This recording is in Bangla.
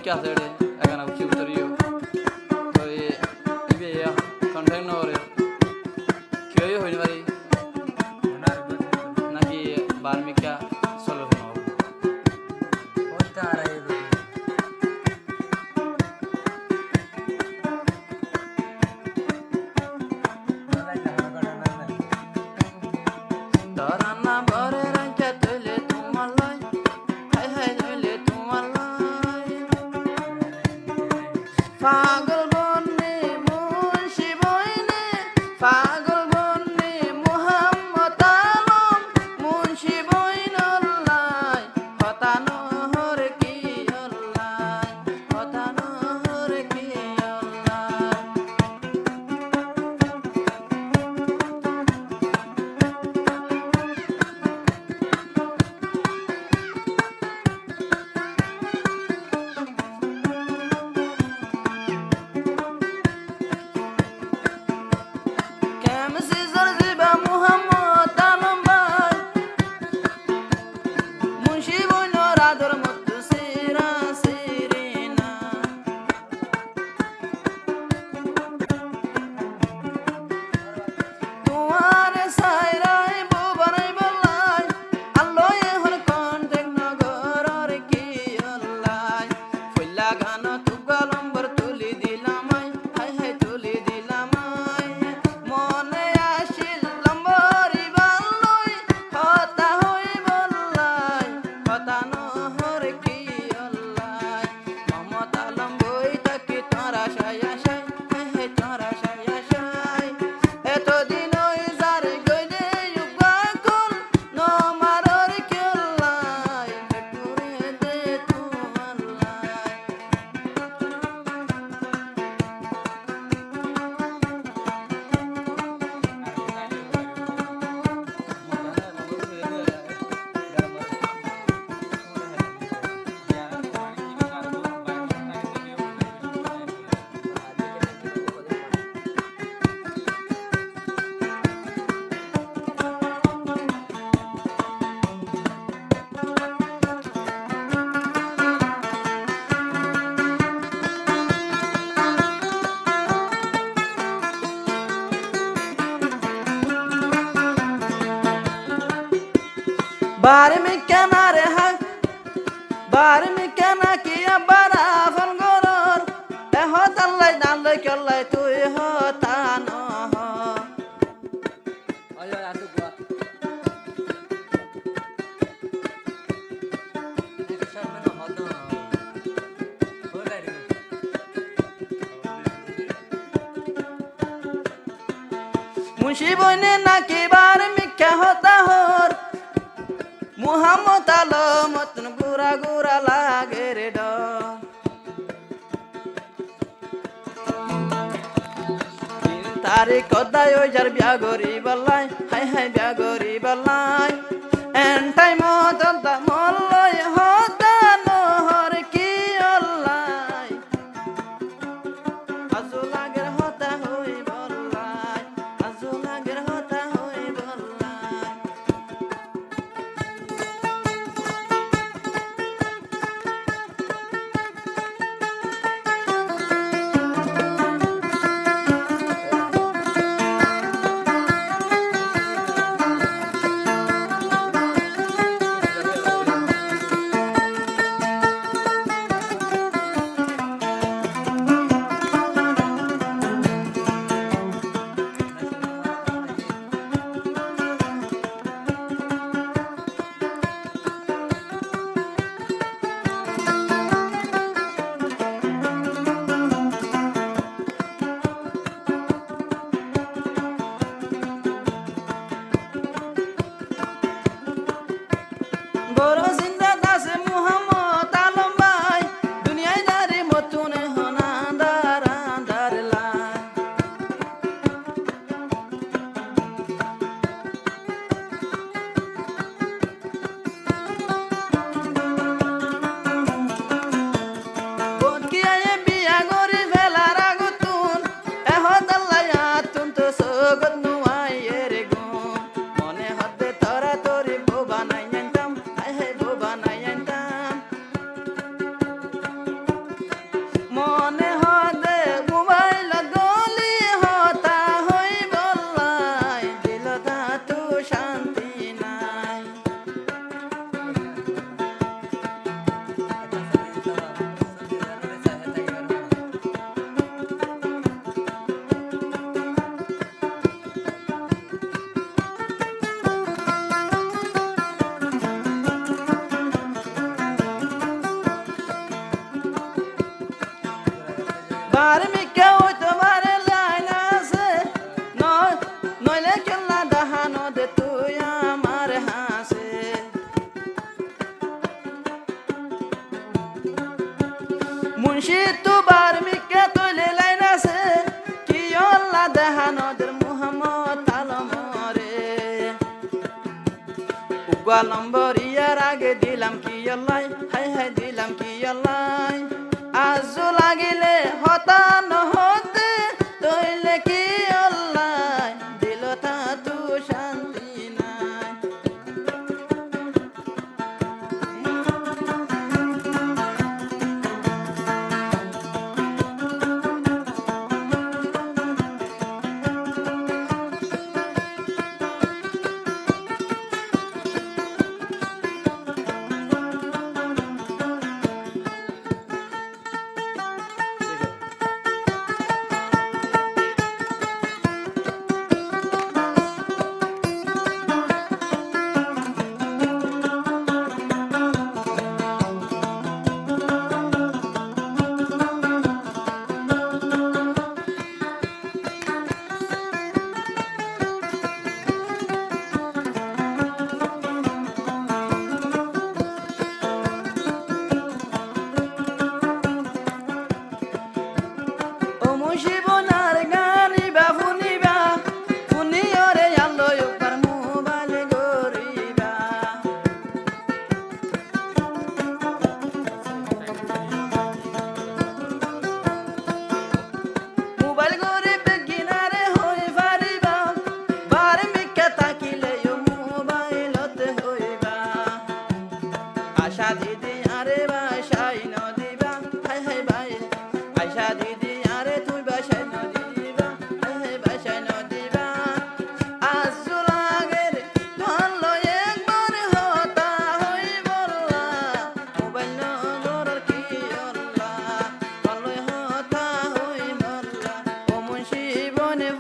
কি আছে রে এখানে উঠি উত্তরিও তো ইবে কন্টেন্ট নরে কি হইনি পারি নাকি বার্মিকা চলো পাগল বনে মুন্সি বইনে পাগল বনে মুহাম্মদ আলম মুন্সি বইনল্লাই হতানো হর কি আল্লাহ হতানো হর কি আল্লাহ बार में क्या ना रहा बार में क्या ना किया बड़ा फल गोर ए हो तल्ले दान ले कर ले तू हो तानो हो আয় আসো গোয়া मुंशी बने ना के बार में क्या होता हो मुहम्मद आलम मतन गुरा गुरा लागे रे डो तारे कदाय ओइ जार बिया गरी बल्लाई हाय हाय बिया गरी बल्लाई एन टाइम दंता मल्लय होता नहर की अल्लाई आजो लागेर होता होई बल्लाई आजो लागेर होता होई बल्लाई মুন্সি তুবার মিকে তৈলে লাইন আছে কি আল্লাহ দেহানদের মুহাম্মদ আলমরে উগা নম্বর ইয়ার আগে দিলাম কি আল্লাহ হাই হাই দিলাম কি আল্লাহ আজু লাগিলে হতান হতে তৈলে কি আল্লাহ দিল তা তু শান্তি নাই জীবনার গানিবা শুনিবা শুনিয়রে আলোয় পার মোবাইল গরিবা মোবাইল গরিব কিনারে হই পারিবা বার মিকে তাকিলে মোবাইলতে হইবা আশা দিদি আরে বাসাই নদিবা হাই হাই ভাই আশা দিদি আরে তুই বাসাই নদিবা হাই হাই বাসাই নদিবা আজু লাগের ভালো একবার হতা হই বললা মোবাইল নগর কি আল্লাহ ভালো হতা হই বললা ও মুন্সি বনে